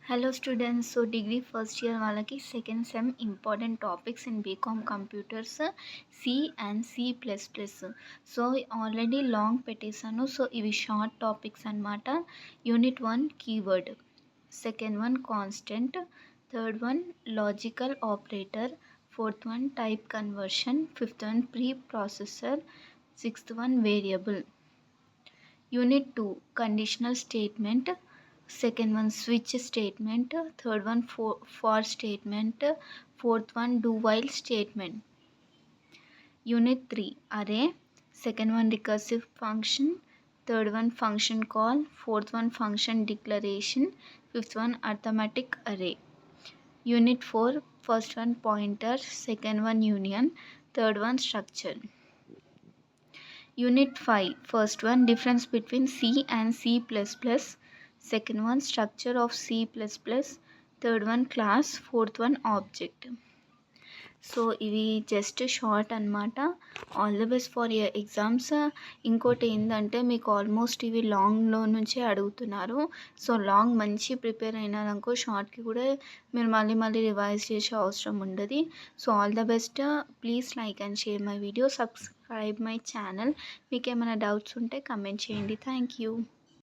Hello students, so degree first year వాళ్ళకి second sem important topics in BCom computers C and C plus plus. So already long పెట్టేశాను. So ఇవి short topics అనమాట. Unit 1 keyword, second one constant, third one logical operator, fourth one type conversion, fifth one pre processor, sixth one variable. Unit 2 conditional statement, second one switch statement, third one for statement, fourth one do while statement. Unit 3 array, second one recursive function, third one function call, fourth one function declaration, fifth one arithmetic array. Unit 4 first one pointer, second one union, third one structure. Unit 5 first one difference between C and C++, second one structure of C++, third one class, fourth one object. So ఇవి just short అనమాట. All the best for your exams. ఇంకోటి ఏంటంటే మీకు almost ఇవి లాంగ్లో నుంచే అడుగుతున్నారు. So long మంచి prepare అయినారనుకో షార్ట్కి కూడా మీరు మళ్ళీ రివైజ్ చేసే అవసరం ఉండదు. So all the best. Please like and share my video, subscribe my channel. మీకు ఏమైనా డౌట్స్ ఉంటే కమెంట్ చేయండి. Thank you.